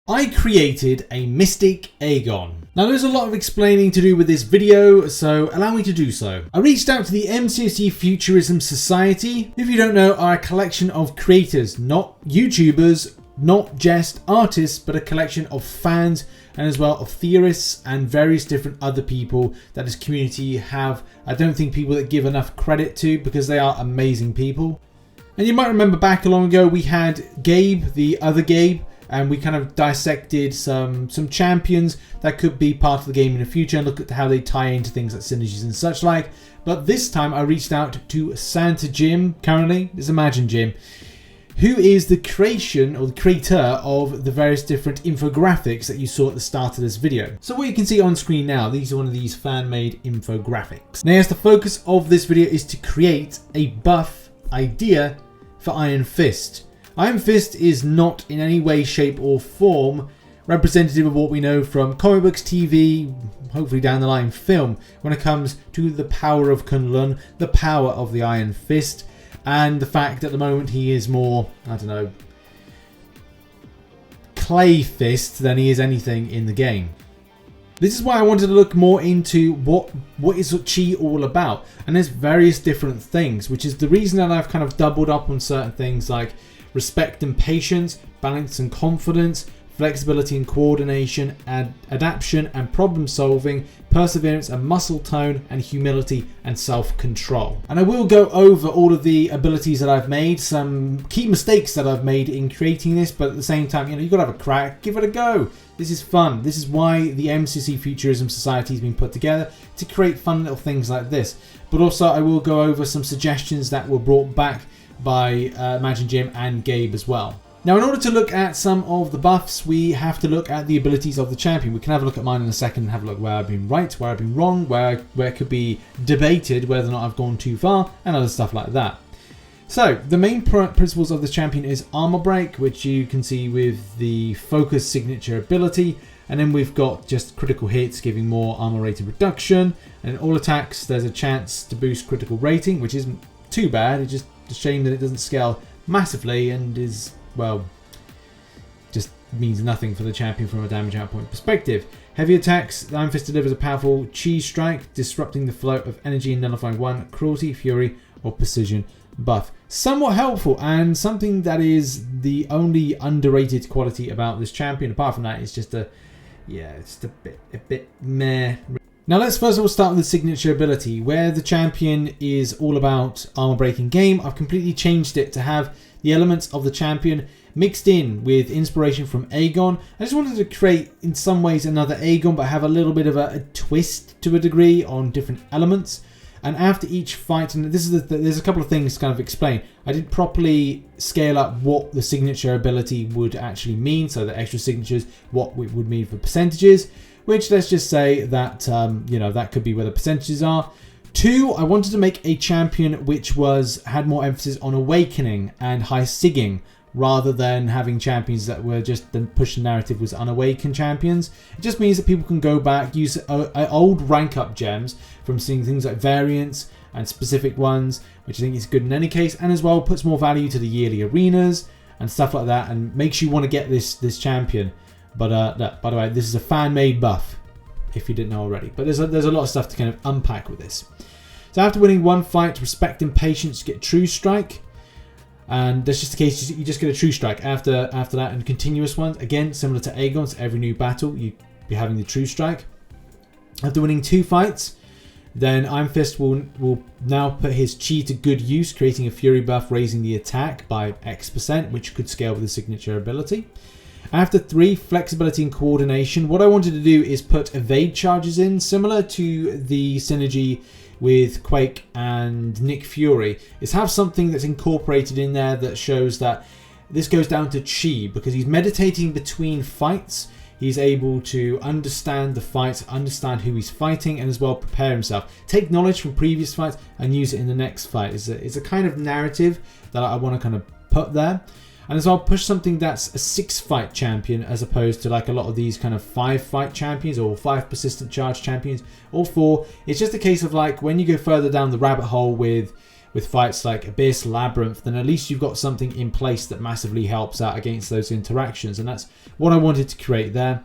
I created a Mystic Aegon. Now there's a lot of explaining to do with this video, so allow me to do so. I reached out to the MCOC Futurism Society. If you don't know, are a collection of creators, not YouTubers, not just artists, but a collection of fans and as well of theorists and various different other people that this community have. I don't think people that give enough credit to, because they are amazing people. And you might remember back a long ago we had Gabe, the other Gabe, and we kind of dissected some champions that could be part of the game in the future and look at how they tie into things like synergies and such like. But this time I reached out to Santa Jim, currently, it's Imagine Jim, who is the creator of the various different infographics that you saw at the start of this video. So what you can see on screen now, these are one of these fan-made infographics. Now yes, the focus of this video is to create a buff idea for Iron Fist. Iron Fist is not in any way, shape or form representative of what we know from comic books, TV, hopefully down the line film, when it comes to the power of Kunlun, the power of the Iron Fist, and the fact that at the moment he is more, I don't know, clay fist than he is anything in the game. This is why I wanted to look more into what is Chi all about, and there's various different things, which is the reason that I've kind of doubled up on certain things like respect and patience, balance and confidence, flexibility and coordination, adaptation and problem solving, perseverance and muscle tone, and humility and self-control. And I will go over all of the abilities that I've made, some key mistakes that I've made in creating this, but at the same time, you've got to have a crack, give it a go. This is fun. This is why the MCOC Futurism Society has been put together, to create fun little things like this. But also I will go over some suggestions that were brought back by Imagine Jim and Gabe as well. Now in order to look at some of the buffs, we have to look at the abilities of the champion. We can have a look at mine in a second and have a look where I've been right, where I've been wrong, where it could be debated whether or not I've gone too far, and other stuff like that. So the main principles of this champion is armor break, which you can see with the focus signature ability, and then we've got just critical hits giving more armor rating reduction, and in all attacks there's a chance to boost critical rating, which isn't too bad. It's just a shame that it doesn't scale massively and is, well, just means nothing for the champion from a damage output perspective. Heavy attacks, the Iron Fist delivers a powerful chi strike, disrupting the flow of energy and nullifying one cruelty, fury, or precision buff. Somewhat helpful, and something that is the only underrated quality about this champion. Apart from that, it's just a bit meh. Now let's first of all start with the signature ability, where the champion is all about armor breaking game. I've completely changed it to have the elements of the champion mixed in with inspiration from Aegon. I just wanted to create in some ways another Aegon, but have a little bit of a twist to a degree on different elements. And after each fight, and this is there's a couple of things to kind of explain. I didn't properly scale up what the signature ability would actually mean, so the extra signatures, what it would mean for percentages, which let's just say that, that could be where the percentages are. 2, I wanted to make a champion which had more emphasis on awakening and high sigging, rather than having champions that were just the push the narrative was unawakened champions. It just means that people can go back, use old rank up gems from seeing things like variants and specific ones, which I think is good in any case, and as well puts more value to the yearly arenas and stuff like that, and makes you want to get this champion. But by the way, this is a fan-made buff, if you didn't know already. But there's a lot of stuff to kind of unpack with this. So after winning one fight, respect and patience, you get True Strike. And that's just the case, you just get a True Strike after that, and continuous ones. Again, similar to Aegon, so every new battle, you'll be having the True Strike. After winning 2 fights, then Iron Fist will now put his chi to good use, creating a Fury buff, raising the attack by X%, which could scale with the signature ability. After 3, flexibility and coordination. What I wanted to do is put evade charges in, similar to the synergy with Quake and Nick Fury, is have something that's incorporated in there that shows that this goes down to chi, because he's meditating between fights. He's able to understand the fights, understand who he's fighting, and as well prepare himself. Take knowledge from previous fights and use it in the next fight. It's a kind of narrative that I want to kind of put there. And as well, push something that's a 6-fight champion, as opposed to like a lot of these kind of 5-fight champions or 5 persistent charge champions, or 4. It's just a case of like when you go further down the rabbit hole with with fights like Abyss, Labyrinth, then at least you've got something in place that massively helps out against those interactions. And that's what I wanted to create there.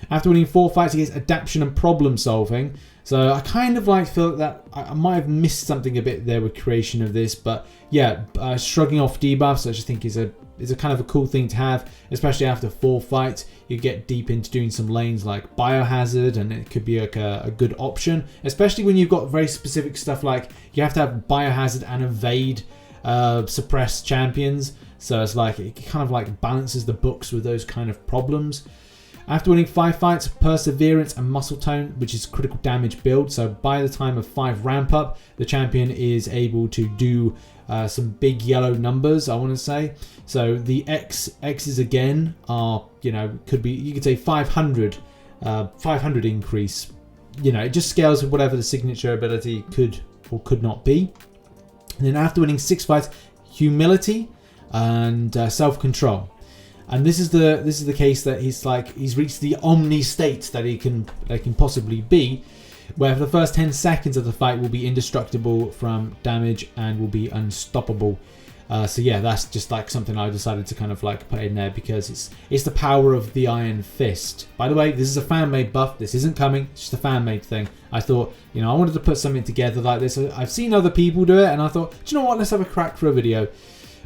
After winning 4 fights, he gets adaptation and problem solving. So I kind of like feel that I might have missed something a bit there with creation of this, but yeah, shrugging off debuffs I just think is a kind of a cool thing to have, especially after 4 fights. You get deep into doing some lanes like biohazard, and it could be like a good option, especially when you've got very specific stuff like you have to have biohazard and evade suppressed champions. So it's like it kind of like balances the books with those kind of problems. After winning 5 fights, Perseverance and Muscle Tone, which is critical damage build. So by the time of 5 ramp up, the champion is able to do some big yellow numbers, I want to say. So the X's again are, you know, could be, you could say 500 increase. You know, it just scales with whatever the signature ability could or could not be. And then after winning 6 fights, Humility and Self-Control. And this is the case that he's reached the omni state that he can possibly be, where for the first 10 seconds of the fight will be indestructible from damage and will be unstoppable. So yeah, that's just like something I decided to kind of like put in there because it's the power of the Iron Fist. By the way, this is a fan-made buff. This isn't coming. It's just a fan-made thing. I thought, you know, I wanted to put something together like this. I've seen other people do it, and I thought, do you know what? Let's have a crack for a video.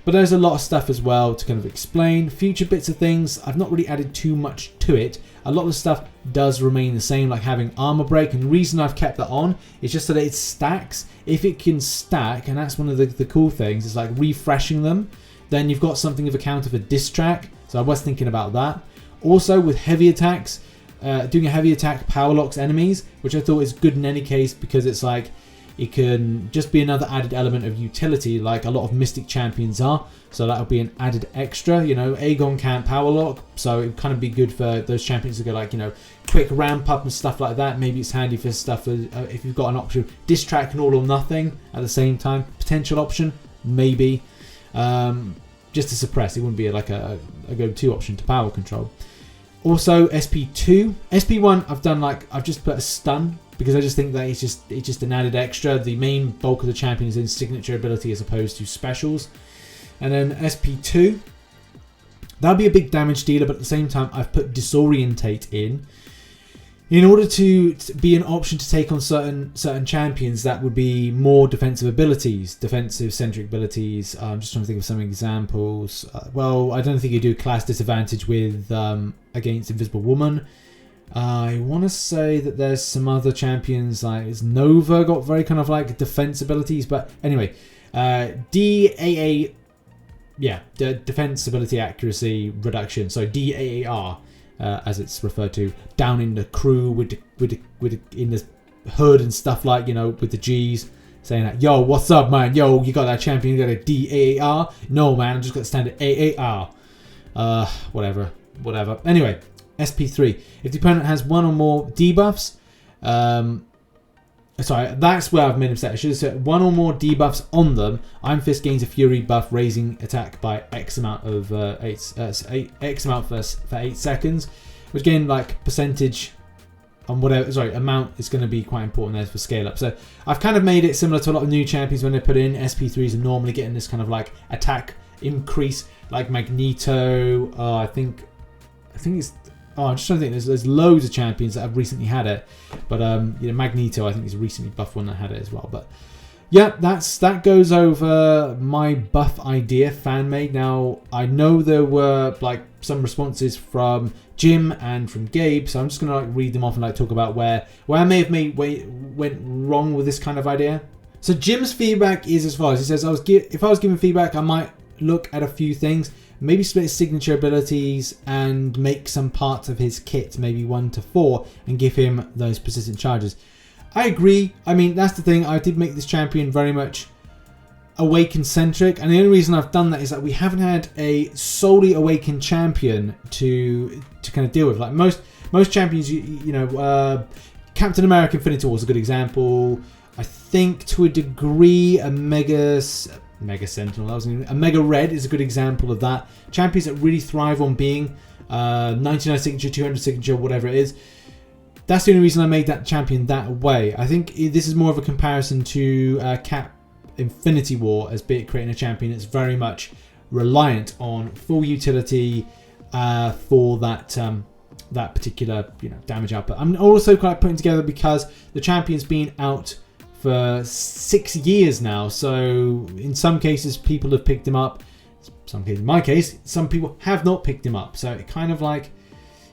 But there's a lot of stuff as well to kind of explain. Future bits of things, I've not really added too much to it. A lot of the stuff does remain the same, like having armor break. And the reason I've kept that on is just so that it stacks. If it can stack, and that's one of the cool things, is like refreshing them, then you've got something of a counter for diss track. So I was thinking about that. Also with heavy attacks, doing a heavy attack power locks enemies, which I thought is good in any case because it's like, it can just be another added element of utility like a lot of Mystic champions are. So that'll be an added extra. You know, Aegon can't power lock, so it would kind of be good for those champions to go like, you know, quick ramp up and stuff like that. Maybe it's handy for stuff if you've got an option. Diss track and all or nothing at the same time. Potential option, maybe. Just to suppress. It wouldn't be like a go-to option to power control. Also, SP2. SP1, I've just put a stun, because I just think that it's just an added extra. The main bulk of the champion is in signature ability as opposed to specials. And then SP2, that'll be a big damage dealer, but at the same time I've put Disorientate in order to be an option to take on certain champions that would be more defensive abilities, defensive centric abilities. I'm just trying to think of some examples. Well, I don't think you do class disadvantage with against Invisible Woman. I want to say that there's some other champions, like is Nova got very kind of like defense abilities, but anyway, DAA, yeah, the defense ability accuracy reduction, so DAAR, as it's referred to, down in the crew with in the hood and stuff, like, you know, with the G's saying that, yo, what's up, man? Yo, you got that champion, you got a DAAR? No, man, I just got the standard AAR. Whatever. Anyway. SP3. If the opponent has 1 or more debuffs, sorry, that's where I've made a mistake. I should have said 1 or more debuffs on them. Iron Fist gains a Fury buff, raising attack by X amount of X amount for 8 seconds, which again, like percentage on whatever. Sorry, amount is going to be quite important there for scale up. So I've kind of made it similar to a lot of new champions when they put in SP3s and normally getting this kind of like attack increase, like Magneto. I think it's. Oh, I'm just trying to think. There's loads of champions that have recently had it, but you know, Magneto I think is a recently buffed one that had it as well. But yeah, that goes over my buff idea, fan made. Now I know there were like some responses from Jim and from Gabe, so I'm just gonna like read them off and like talk about where I may have went wrong with this kind of idea. So Jim's feedback is as follows. He says, if I was giving feedback, I might look at a few things. Maybe split his signature abilities and make some parts of his kit, maybe 1 to 4, and give him those persistent charges. I agree. I mean, that's the thing. I did make this champion very much Awakened centric, and the only reason I've done that is that we haven't had a solely Awakened champion to kind of deal with. Like most champions, you know, Captain America Infinity War is a good example. I think to a degree, a Mega Sentinel, a Mega Red is a good example of that. Champions that really thrive on being 99 signature, 200 signature, whatever it is. That's the only reason I made that champion that way. I think this is more of a comparison to Infinity War as be it creating a champion that's very much reliant on full utility for that that particular damage output. I'm also quite putting together because the champion's been out for 6 years now, so in some cases people have picked him up. Some cases, in my case, some people have not picked him up. So it kind of like,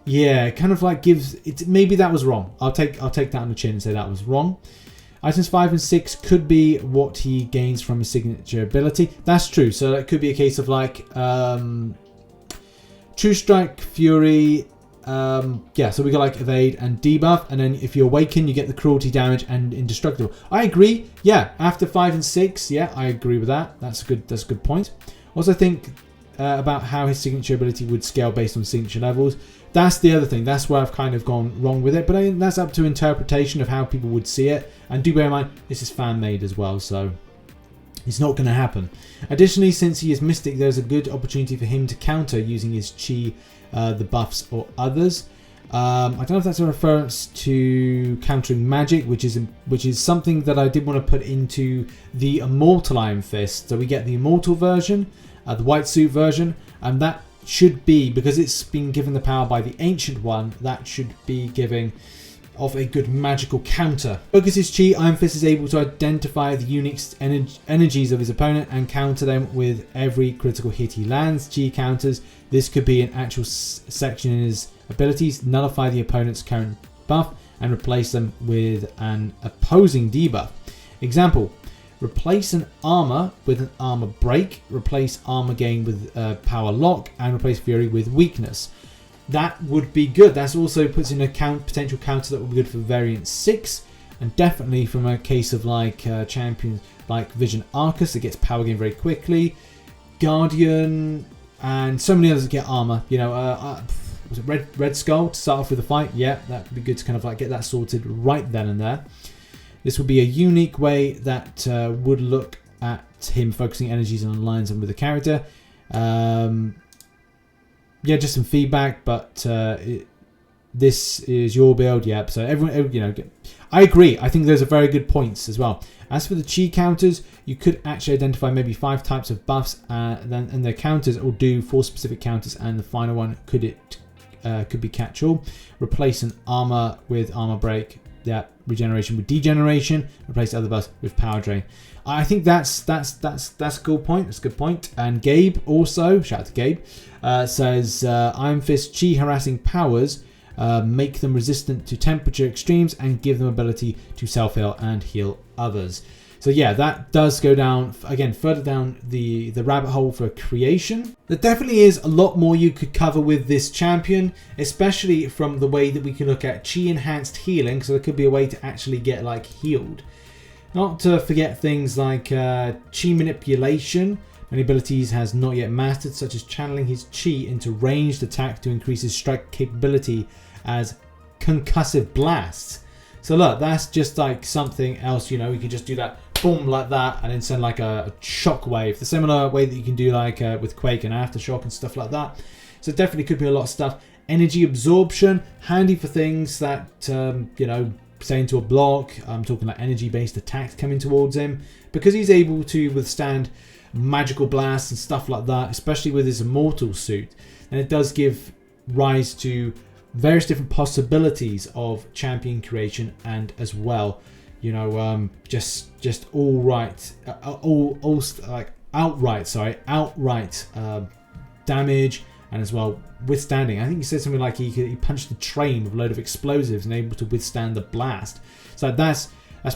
gives it. Maybe that was wrong. I'll take that on the chin and say that was wrong. Items 5 and 6 could be what he gains from his signature ability. That's true. So it could be a case of like True Strike, Fury. So we got like evade and debuff, and then if you awaken, you get the cruelty damage and indestructible. I agree. Yeah, after 5 and 6, yeah, I agree with that. That's a good point. Also think about how his signature ability would scale based on signature levels. That's the other thing. That's where I've kind of gone wrong with it. But I think that's up to interpretation of how people would see it. And do bear in mind, this is fan-made as well, so it's not going to happen. Additionally, since he is Mystic, there's a good opportunity for him to counter using his Chi, the buffs, or others. I don't know if that's a reference to countering magic, which is something that I did want to put into the Immortal Iron Fist. So we get the Immortal version, the white suit version, and that should be, because it's been given the power by the Ancient One, that should be giving off a good magical counter. Focus his Chi, Iron Fist is able to identify the unique energies of his opponent and counter them with every critical hit he lands. Chi counters, this could be an actual section in his abilities, nullify the opponent's current buff and replace them with an opposing debuff. Example, replace an armor with an armor break, replace armor gain with power lock, and replace fury with weakness. That would be good. That's also puts in a potential counter that would be good for variant 6, and definitely from a case of like champions like Vision Arcus that gets power gain very quickly, Guardian, and so many others that get armor. Was it Red Skull to start off with the fight? Yeah, that would be good to kind of like get that sorted right then and there. This would be a unique way that would look at him focusing energies and aligns them with the character. Yeah, just some feedback, but this is your build. Yep. So everyone, I agree. I think those are very good points as well. As for the Chi counters, you could actually identify maybe 5 types of buffs, and their counters will do 4 specific counters, and the final one could be catch-all. Replace an armor with armor break. Yeah, regeneration with degeneration. Replace other buffs with power drain. I think that's a cool point. That's a good point. And Gabe also, shout out to Gabe, says Iron Fist Chi harassing powers make them resistant to temperature extremes and give them ability to self-heal and heal others. So yeah, that does go down, again, further down the rabbit hole for creation. There definitely is a lot more you could cover with this champion, especially from the way that we can look at Chi enhanced healing. So there could be a way to actually get like healed. Not to forget things like Chi manipulation. Many abilities has not yet mastered, such as channeling his Chi into ranged attack to increase his strike capability as concussive blasts. So look, that's just like something else, you can just do that, boom, like that, and then send like a shock wave. The similar way that you can do like with Quake and Aftershock and stuff like that. So definitely could be a lot of stuff. Energy absorption, handy for things that, say into a block. I'm talking like energy-based attacks coming towards him. Because he's able to withstand magical blasts and stuff like that, especially with his immortal suit. And it does give rise to various different possibilities of champion creation, and as well, just outright damage, and as well withstanding. I think he said something like he punched a train with a load of explosives and able to withstand the blast. So that's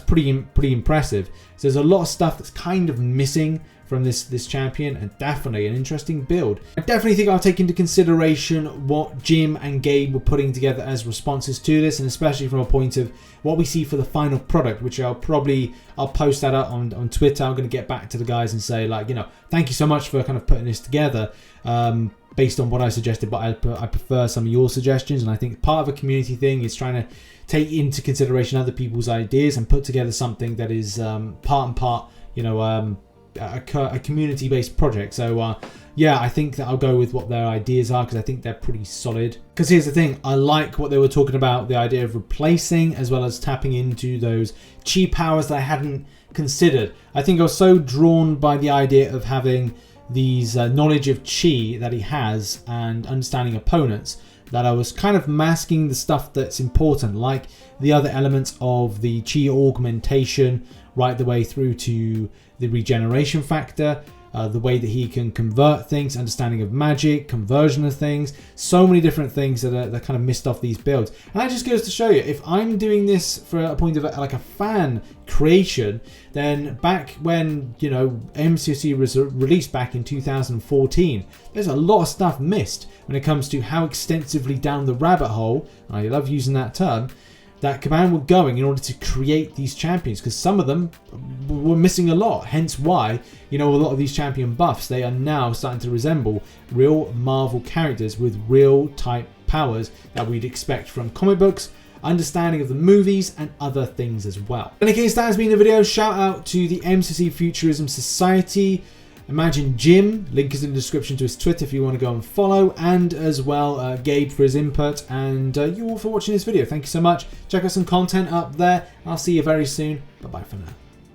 pretty impressive. So there's a lot of stuff that's kind of missing from this champion, and definitely an interesting build. I definitely think I'll take into consideration what Jim and Gabe were putting together as responses to this, and especially from a point of what we see for the final product, which I'll post that up on Twitter. I'm going to get back to the guys and say, like, thank you so much for kind of putting this together based on what I suggested, but I prefer some of your suggestions, and I think part of a community thing is trying to take into consideration other people's ideas and put together something that is part and part, a community-based project. So yeah, I think that I'll go with what their ideas are, because I think they're pretty solid. Because here's the thing, I like what they were talking about, the idea of replacing as well as tapping into those chi powers that I hadn't considered. I think I was so drawn by the idea of having these knowledge of chi that he has and understanding opponents, that I was kind of masking the stuff that's important, like the other elements of the chi augmentation, right the way through to the regeneration factor, the way that he can convert things, understanding of magic, conversion of things, so many different things that are kind of missed off these builds. And that just goes to show you, if I'm doing this for a point of like a fan creation, then back when, you know, MCOC was released back in 2014, there's a lot of stuff missed when it comes to how extensively down the rabbit hole, I love using that term, that Command were going in order to create these champions, because some of them were missing a lot. Hence why, you know, a lot of these champion buffs, they are now starting to resemble real Marvel characters with real type powers that we'd expect from comic books, understanding of the movies, and other things as well. In any case, that has been the video. Shout out to the MCC Futurism Society. Imagine Jim, link is in the description to his Twitter if you want to go and follow, and as well Gabe for his input, and you all for watching this video. Thank you so much. Check out some content up there. I'll see you very soon. Bye bye for now.